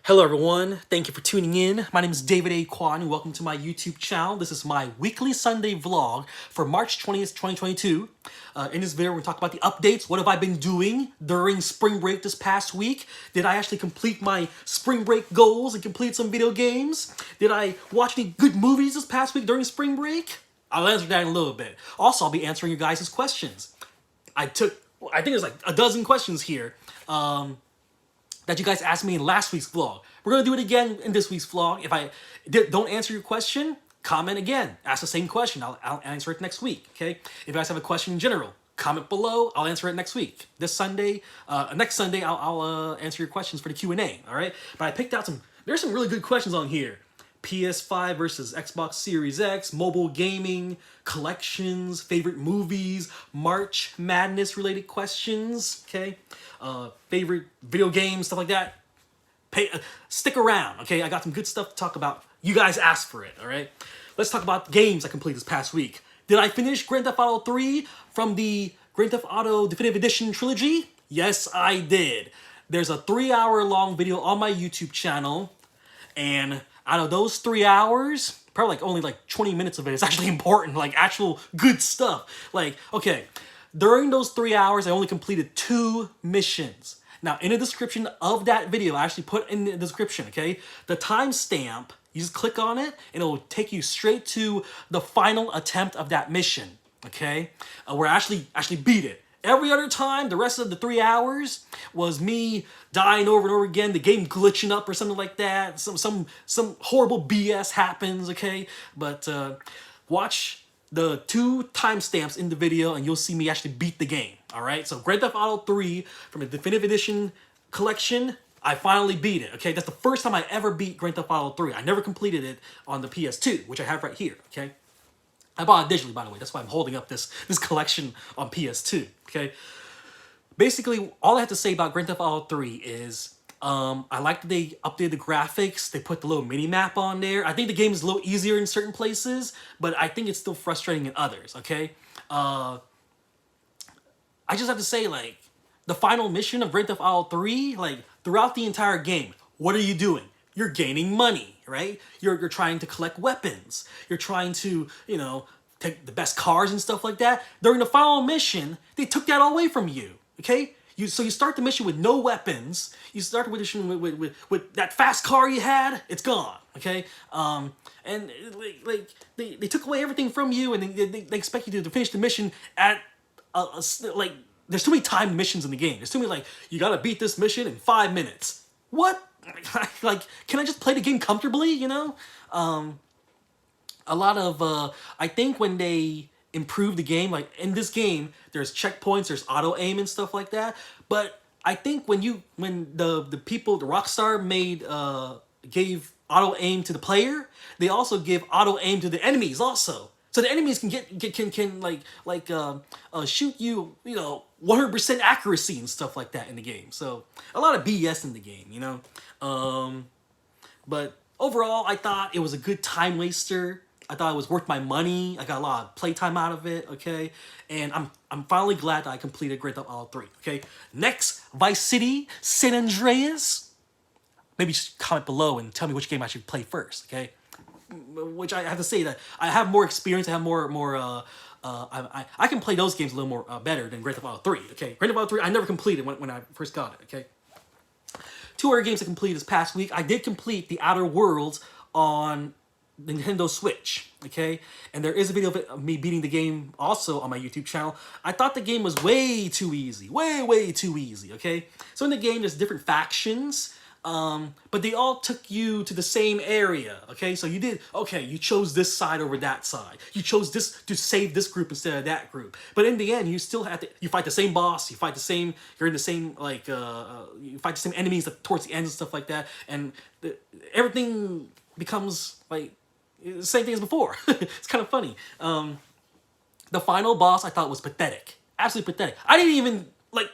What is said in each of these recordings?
Hello everyone, thank you for tuning in. My name is davidakhoa and welcome to my YouTube channel. This is my weekly Sunday vlog for March 20th, 2022. In this video, we're going to talk about the updates. What have I been doing during spring break this past week? Did I actually complete my spring break goals and complete some video games? Did I watch any good movies this past week during spring break? I'll answer that in a little bit. Also, I'll be answering you guys' questions. I think there's like a dozen questions here. That you guys asked me in last week's vlog. We're gonna do it again in this week's vlog. If I don't answer your question, comment again. Ask the same question. I'll answer it next week. Okay. If you guys have a question in general, comment below. I'll answer it next week. This Sunday, next Sunday, I'll answer your questions for the Q&A. All right. But I picked out there's some really good questions on here. PS5 versus Xbox Series X, mobile gaming, collections, favorite movies, March Madness related questions, okay? Favorite video games, stuff like that. Stick around, okay? I got some good stuff to talk about. You guys asked for it, all right? Let's talk about games I completed this past week. Did I finish Grand Theft Auto 3 from the Grand Theft Auto Definitive Edition trilogy? Yes, I did. There's a 3-hour long video on my YouTube channel, and out of those 3 hours, probably only 20 minutes of it is actually important, like actual good stuff. Like, okay, during those 3 hours, I only completed 2 missions. Now, in the description of that video, I actually put in the description, okay, the timestamp, you just click on it, and it will take you straight to the final attempt of that mission, okay, where I actually beat it. Every other time, the rest of the 3 hours was me dying over and over again, the game glitching up or something like that. Some horrible BS happens, okay? But watch the 2 timestamps in the video and you'll see me actually beat the game, all right? So Grand Theft Auto 3 from the Definitive Edition collection, I finally beat it, okay? That's the first time I ever beat Grand Theft Auto 3. I never completed it on the PS2, which I have right here, okay? I bought it digitally, by the way. That's why I'm holding up this collection on PS2, okay? Basically, all I have to say about Grand Theft Auto 3 is I like that they updated the graphics. They put the little mini-map on there. I think the game is a little easier in certain places, but I think it's still frustrating in others, okay? I just have to say, the final mission of Grand Theft Auto 3, throughout the entire game, what are you doing? You're gaining money, right? You're trying to collect weapons. You're trying to, take the best cars and stuff like that. During the final mission, they took that all away from you, okay? So you start the mission with no weapons. You start the mission with that fast car you had. It's gone, okay? And they took away everything from you, and they expect you to finish the mission at there's too many timed missions in the game. There's too many you gotta beat this mission in 5 minutes. What? Can I just play the game comfortably, a lot of, I think when they improve the game, in this game, there's checkpoints, there's auto aim and stuff like that, but I think when the people, the Rockstar gave auto aim to the player, they also give auto aim to the enemies also. So the enemies can shoot you, 100% accuracy and stuff like that in the game. So a lot of BS in the game, But overall, I thought it was a good time waster. I thought it was worth my money. I got a lot of playtime out of it, okay? And I'm finally glad that I completed Grand Theft Auto 3, okay? Next, Vice City, San Andreas. Maybe just comment below and tell me which game I should play first, okay? Which I have to say that I have more experience. I have I can play those games a little more better than Grand Theft Auto 3. Okay, Grand Theft Auto 3 I never completed when I first got it. Okay, 2 other games I completed this past week. I did complete The Outer Worlds on Nintendo Switch. Okay, and there is a video of me beating the game also on my YouTube channel. I thought the game was way too easy, way too easy. Okay, so in the game there's different factions. But they all took you to the same area, okay? So you chose this side over that side. You chose this to save this group instead of that group. But in the end, you still have to, you fight the same boss, you're in the same, you fight the same enemies towards the end and stuff like that, and everything becomes, the same thing as before. It's kind of funny. The final boss I thought was pathetic. Absolutely pathetic. I didn't even,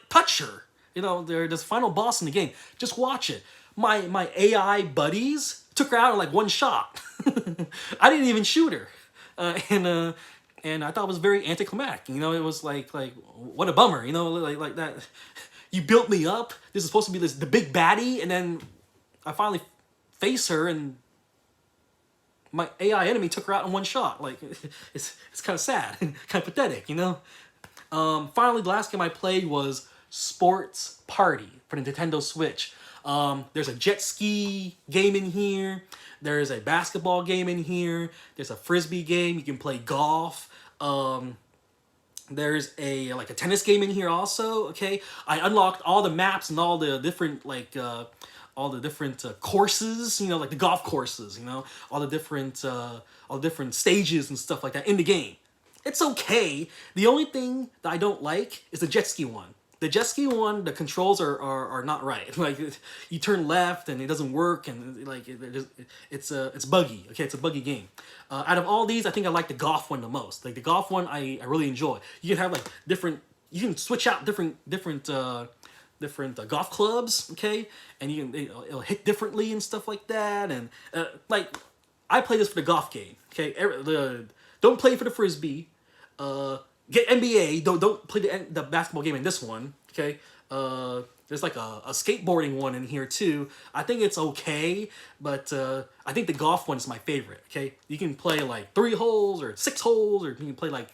touch her. There's this final boss in the game. Just watch it. My AI buddies took her out in one shot. I didn't even shoot her, and I thought it was very anticlimactic. It was what a bummer. Like that. You built me up. This is supposed to be the big baddie, and then I finally face her, and my AI enemy took her out in one shot. Like, it's kind of sad, kind of pathetic, you know? Finally, the last game I played was Sports Party for the Nintendo Switch. There's a jet ski game in here. There's a basketball game in here. There's a frisbee game. You can play golf. There's a tennis game in here also. Okay, I unlocked all the maps and all the different courses. You know, like the golf courses. You know, all the different stages and stuff like that in the game. It's okay. The only thing that I don't like is the jet ski one. The jet ski one, the controls are not right. Like, you turn left and it doesn't work, and it's buggy. Okay, it's a buggy game. Out of all these, I think I like the golf one the most. Like, the golf one, I really enjoy. You can have like you can switch out different golf clubs. Okay, and it'll hit differently and stuff like that. And like, I play this for the golf game. Okay, don't play for the frisbee. Get NBA. Don't play the basketball game in this one. Okay. There's like a skateboarding one in here too. I think it's okay, but I think the golf one is my favorite. Okay, you can play like 3 holes or 6 holes, or you can play like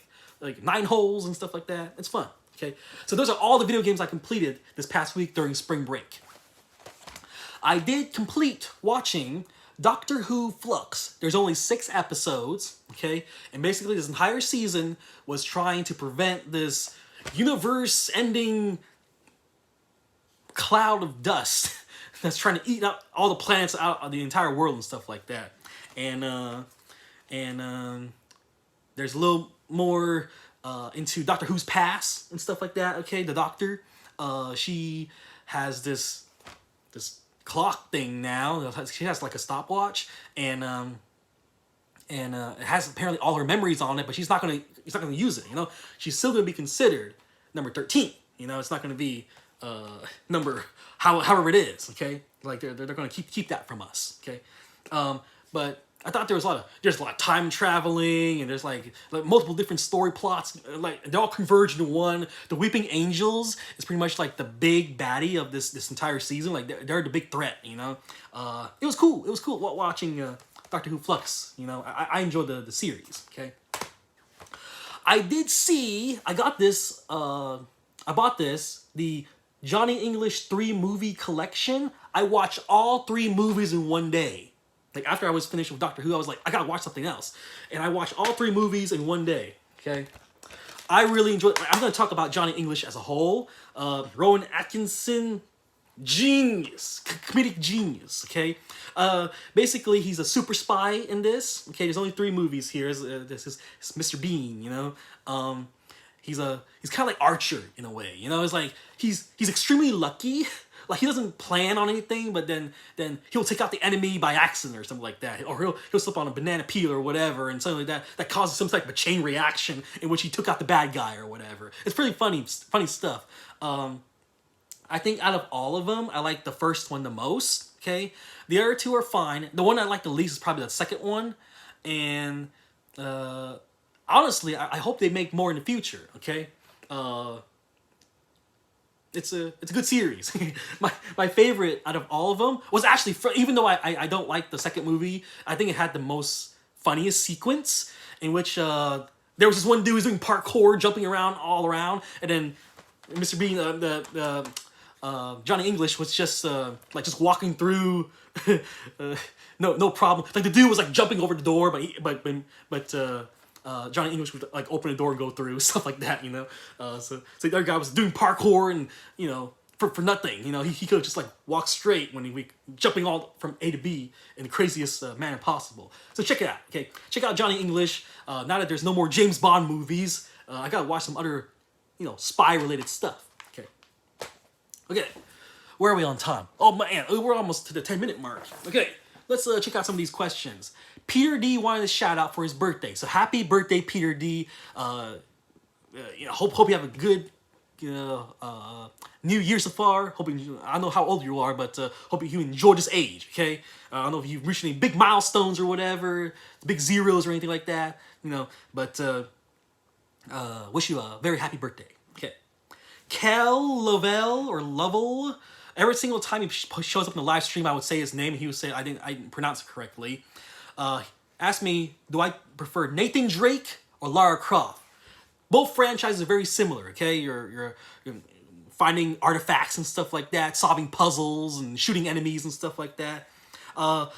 9 holes and stuff like that. It's fun. Okay, so those are all the video games I completed this past week during spring break. I did complete watching Doctor Who Flux. There's only 6 episodes, okay? And basically this entire season was trying to prevent this universe-ending cloud of dust that's trying to eat up all the planets out of the entire world and stuff like that. And there's a little more into Doctor Who's past and stuff like that, okay? The Doctor, she has this clock thing now. She has like a stopwatch, and it has apparently all her memories on it, but she's not gonna use it. You know, she's still gonna be considered number 13. You know, it's not gonna be number however it is. Okay, like they're gonna keep that from us. Okay, but I thought there's a lot of time traveling, and there's like multiple different story plots. Like, they all converge into one. The Weeping Angels is pretty much like the big baddie of this entire season. Like, they're the big threat. You know, it was cool. It was cool watching Doctor Who Flux. You know, I enjoyed the series. Okay, I got this. I bought this, the Johnny English 3 movie collection. I watched all 3 movies in one day. Like, after I was finished with Doctor Who, I was like, I gotta watch something else. And I watched all 3 movies in one day, okay? I really enjoyed it. I'm gonna talk about Johnny English as a whole. Rowan Atkinson, genius, comedic genius, okay? Basically, he's a super spy in this, okay? There's only 3 movies here. This is Mr. Bean, you know? He's kind of like Archer in a way, you know? It's like, he's extremely lucky. Like, he doesn't plan on anything, but then he'll take out the enemy by accident or something like that. Or he'll slip on a banana peel or whatever, and something like that causes some type of a chain reaction in which he took out the bad guy or whatever. It's pretty funny stuff. I think out of all of them, I like the first one the most, okay? The other 2 are fine. The one I like the least is probably the second one. And honestly, I hope they make more in the future, okay? It's a good series. my favorite out of all of them was actually, even though I don't like the second movie, I think it had the most funniest sequence in which there was this one dude who was doing parkour, jumping around all around, and then Mr. Bean, Johnny English was just walking through, no problem. Like, the dude was like jumping over the door, but Johnny English would like open the door and go through, stuff like that, you know. So the other guy was doing parkour, and you know, for nothing, you know, he could have just like walked straight when he jumping all from A to B in the craziest manner possible. So check it out, okay? Check out Johnny English. Now that there's no more James Bond movies, I gotta watch some other, you know, spy related stuff. Okay, where are we on time? Oh man, we're almost to the 10-minute mark. Okay, let's check out some of these questions. Peter D wanted a shout out for his birthday, so happy birthday, Peter D. You know, hope you have a good new year so far. Hoping I don't know how old you are, but hoping you enjoy this age. Okay, I don't know if you've reached any big milestones or whatever, big zeros or anything like that. You know, but wish you a very happy birthday. Okay, Kel Lovell every single time he shows up in the live stream, I would say his name, and he would say I didn't pronounce it correctly. Asked me, do I prefer Nathan Drake or Lara Croft? Both franchises are very similar. Okay, you're finding artifacts and stuff like that, solving puzzles and shooting enemies and stuff like that. I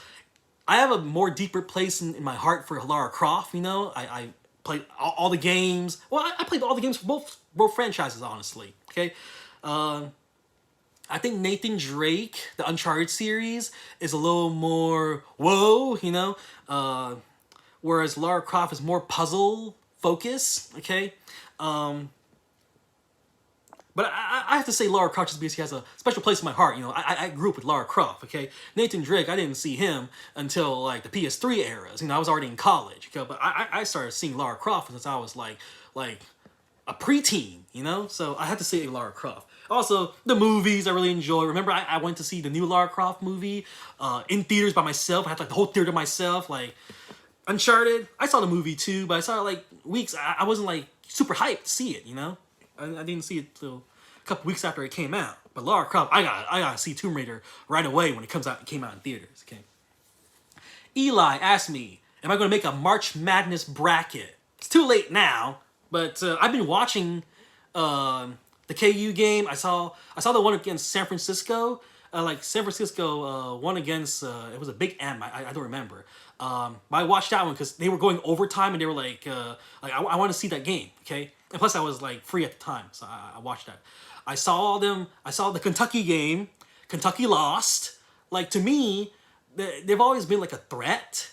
have a more deeper place in my heart for Lara Croft. You know, I played all the games. Well, I played all the games for both franchises, honestly. Okay. I think Nathan Drake, the Uncharted series, is a little more whoa, you know, whereas Lara Croft is more puzzle focus. Okay. But I have to say Lara Croft just because he has a special place in my heart. You know, I grew up with Lara Croft, okay? Nathan Drake, I didn't see him until, like, the PS3 eras. You know, I was already in college, okay? But I started seeing Lara Croft since I was, like a preteen, you know? So I had to say Lara Croft. Also, the movies I really enjoy. Remember, I went to see the new Lara Croft movie in theaters by myself. I had, like, the whole theater to myself. Like, Uncharted, I saw the movie, too, but I saw it, like, weeks. I wasn't, like, super hyped to see it, you know? I didn't see it till a couple weeks after it came out. But Lara Croft, I gotta see Tomb Raider right away when it came out in theaters. Okay. Eli asked me, am I going to make a March Madness bracket? It's too late now, but I've been watching the KU game. I saw the one against San Francisco. Like San Francisco won against it was a big M. I don't remember. But I watched that one because they were going overtime and they were like I want to see that game. Okay. And plus, I was, like, free at the time, so I watched that. I saw the Kentucky game. Kentucky lost. Like, to me, they've always been, like, a threat.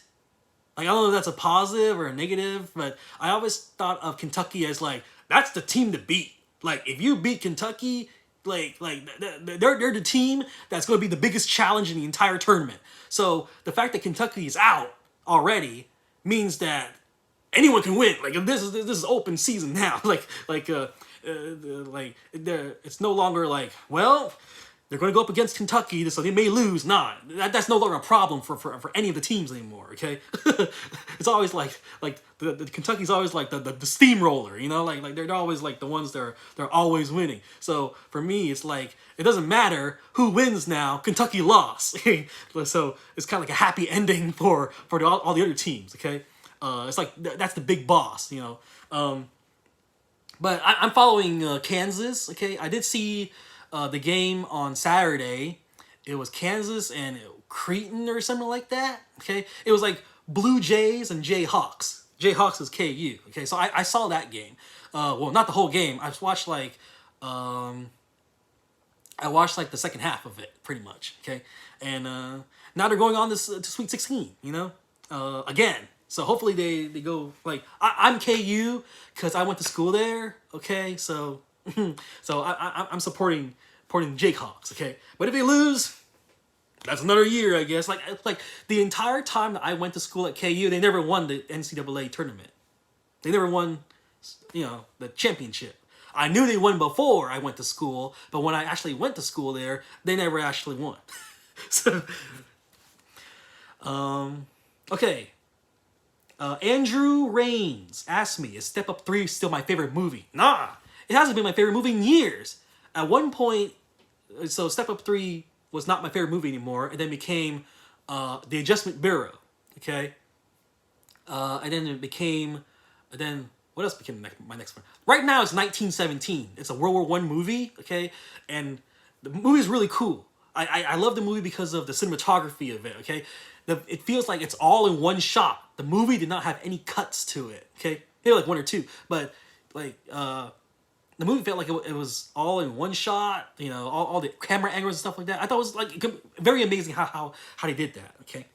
Like, I don't know if that's a positive or a negative, but I always thought of Kentucky as, like, that's the team to beat. Like, if you beat Kentucky, like they're the team that's going to be the biggest challenge in the entire tournament. So, the fact that Kentucky is out already means that anyone can win. Like, this is open season now. It's no longer like, well, they're going to go up against Kentucky, so they may lose. Nah, that's no longer a problem for any of the teams anymore. Okay, it's always like the Kentucky's always like the steamroller. You know, like they're always like the ones they're always winning. So for me, it's like it doesn't matter who wins now. Kentucky lost. So it's kind of like a happy ending for all the other teams. Okay. It's like that's the big boss, you know. But I'm following Kansas. Okay, I did see the game on Saturday. It was Kansas and Creighton or something like that. Okay, it was like Blue Jays and Jayhawks. Jayhawks is KU. Okay, so I saw that game. Well, not the whole game. I watched like the second half of it, pretty much. Okay, and now they're going on to Sweet 16. You know, again. So hopefully they go, like, I'm KU because I went to school there, okay? So I'm supporting Jayhawks, okay? But if they lose, that's another year, I guess. Like the entire time that I went to school at KU, they never won the NCAA tournament. They never won, you know, the championship. I knew they won before I went to school, but when I actually went to school there, they never actually won. So, okay. Andrew Rains asked me, is Step Up 3 still my favorite movie? Nah, it hasn't been my favorite movie in years. At one point, so Step Up 3 was not my favorite movie anymore, and then became The Adjustment Bureau, okay? And then what else became my next one? Right now it's 1917. It's a World War I movie, okay? And the movie is really cool. I love the movie because of the cinematography of it, okay? It feels like it's all in one shot. The movie did not have any cuts to it, okay? Maybe like one or two, but like the movie felt like it was all in one shot, you know, all the camera angles and stuff like that. I thought it was like very amazing how they did that, okay?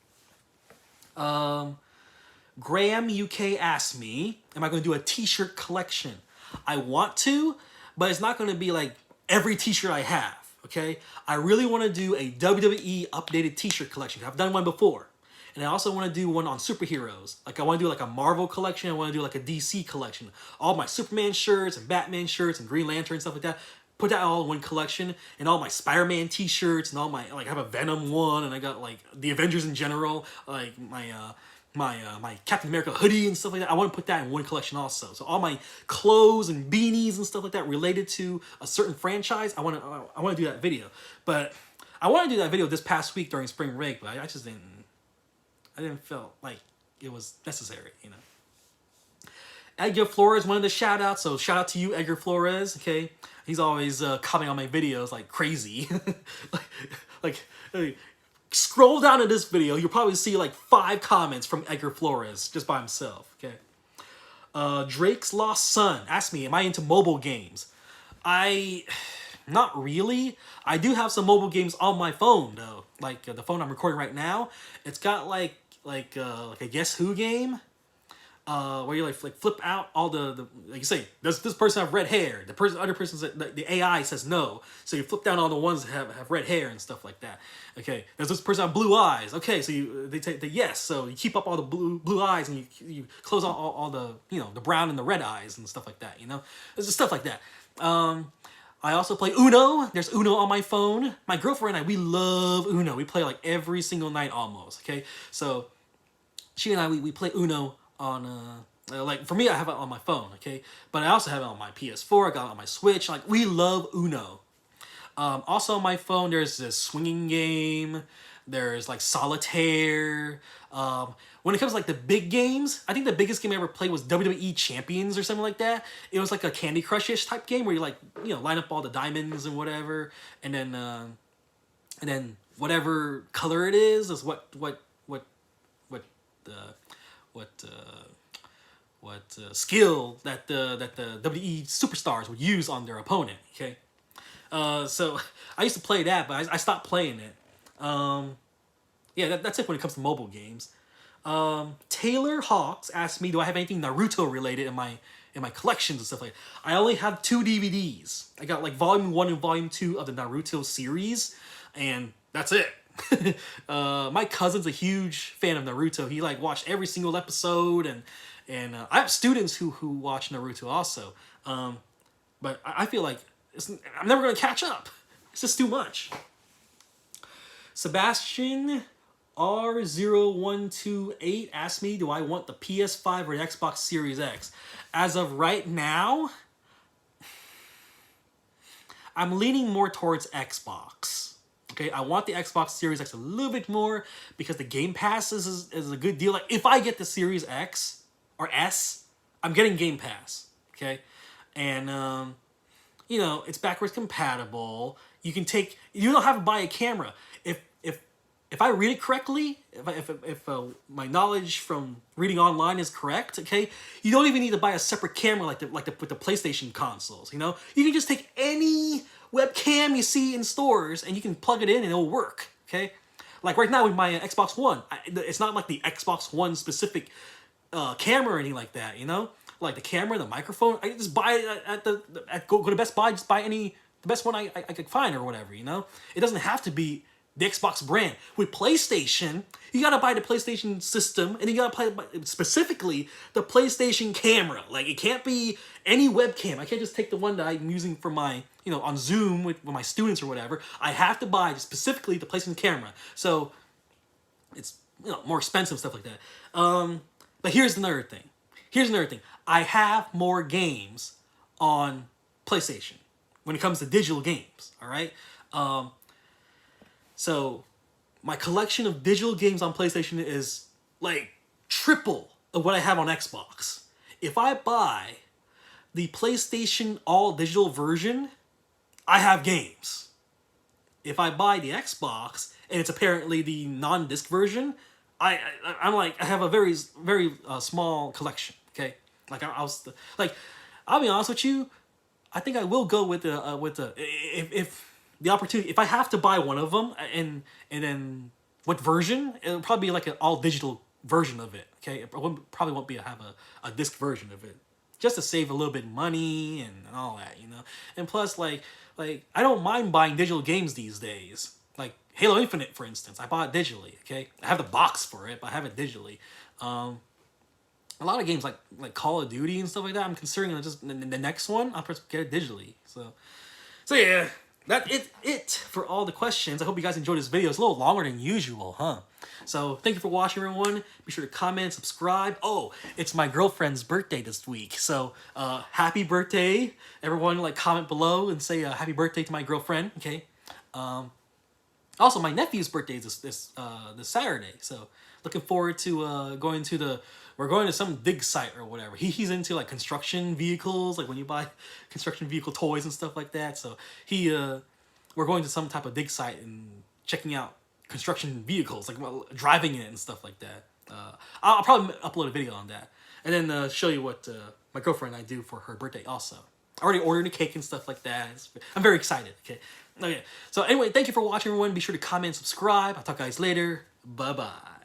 Graham UK asked me, am I going to do a t-shirt collection? I want to, but it's not going to be like every t-shirt I have. Okay, I really want to do a WWE updated t-shirt collection. I've done one before. And I also want to do one on superheroes. Like I want to do like a Marvel collection. I want to do like a DC collection. All my Superman shirts and Batman shirts and Green Lantern and stuff like that. Put that all in one collection. And all my Spider-Man t-shirts and all my, like I have a Venom one and I got like the Avengers in general. Like my my Captain America hoodie and stuff like that. I want to put that in one collection also. So all my clothes and beanies and stuff like that related to a certain franchise, I want to do that video. But I want to do that video this past week during spring break, but I just didn't. I didn't feel like it was necessary, you know. Edgar Flores wanted the shout out, so shout out to you, Edgar Flores. Okay, he's always commenting on my videos like crazy. like, scroll down to this video, you'll probably see like 5 comments from Edgar Flores just by himself. Okay. Drake's Lost Son asked me, am I into mobile games? Not really. I do have some mobile games on my phone though. Like the phone I'm recording right now, it's got like a Guess Who game. Where you like flip out all the like you say, does this person have red hair? Other person's the AI says no, so you flip down all the ones that have red hair and stuff like that. Okay, does this person have blue eyes? Okay, so they take the yes, so you keep up all the blue eyes and you close all the the brown and the red eyes and stuff like that. There's just stuff like that. I also play Uno. There's Uno on my phone. My girlfriend and I, we love Uno. We play like every single night almost. Okay, so she and I we play Uno on like for me I have it on my phone, okay, but I also have it on my PS4. I got it on my Switch. Like we love Uno. Also on my phone there's this swinging game. There's like solitaire. When it comes to like the big games, I think the biggest game I ever played was WWE Champions or something like that. It was like a Candy Crush-ish type game where you like line up all the diamonds and whatever, and then whatever color it is what skill that the WWE superstars would use on their opponent. Okay, so I used to play that, but I stopped playing it. Yeah, that's it when it comes to mobile games. Taylor Hawks asked me, do I have anything Naruto related in my collections and stuff like that. I only have 2 DVDs. I got like volume 1 and volume 2 of the Naruto series, and that's it. My cousin's a huge fan of Naruto. He like watched every single episode, and I have students who watch Naruto also. But I feel like I'm never gonna catch up. It's just too much. Sebastian R0128 asked me, do I want the PS5 or the Xbox Series X? As of right now, I'm leaning more towards Xbox. Okay, I want the Xbox Series X a little bit more because the Game Pass is a good deal. Like if I get the Series X or S, I'm getting Game Pass. Okay, and it's backwards compatible. You don't have to buy a camera. If I read it correctly, if my knowledge from reading online is correct, okay, you don't even need to buy a separate camera like with the PlayStation consoles. You can just take any webcam you see in stores and you can plug it in and it'll work. Okay, like right now with my Xbox One, it's not like the Xbox One specific camera or anything like that. Like the camera, the microphone, I just buy it go to Best Buy, just buy the best one I could find or whatever. It doesn't have to be the Xbox brand. With PlayStation, you gotta buy the PlayStation system, and you gotta buy specifically the PlayStation camera. Like it can't be any webcam. I can't just take the one that I'm using for my, on Zoom with my students or whatever. I have to buy specifically the PlayStation camera. So it's more expensive, stuff like that. But here's another thing. I have more games on PlayStation when it comes to digital games. All right. So my collection of digital games on PlayStation is like triple of what I have on Xbox. If I buy the PlayStation all digital version, I have games. If I buy the Xbox and it's apparently the non-disc version, I have a very very small collection. Okay, like I'll be honest with you, I think I will go with the if the opportunity, if I have to buy one of them, and then what version, it'll probably be like an all digital version of it. Okay, it probably won't have a disc version of it, just to save a little bit of money and all that, And plus, like I don't mind buying digital games these days. Like Halo Infinite, for instance, I bought it digitally. Okay, I have the box for it, but I have it digitally. A lot of games like Call of Duty and stuff like that, I'm considering just the next one, I'll get it digitally. So yeah. That's it for all the questions. I hope you guys enjoyed this video. It's a little longer than usual, huh? So thank you for watching, everyone. Be sure to comment, subscribe. Oh, it's my girlfriend's birthday this week. So happy birthday. Everyone, like, comment below and say happy birthday to my girlfriend, okay? Also, my nephew's birthday is this Saturday. So looking forward to going to we're going to some dig site or whatever. He's into like construction vehicles, like when you buy construction vehicle toys and stuff like that. So we're going to some type of dig site and checking out construction vehicles, like driving it and stuff like that. I'll probably upload a video on that, and then show you what my girlfriend and I do for her birthday also. I already ordered a cake and stuff like that. I'm very excited, okay? Okay, so anyway, thank you for watching, everyone. Be sure to comment, subscribe. I'll talk to you guys later. Bye-bye.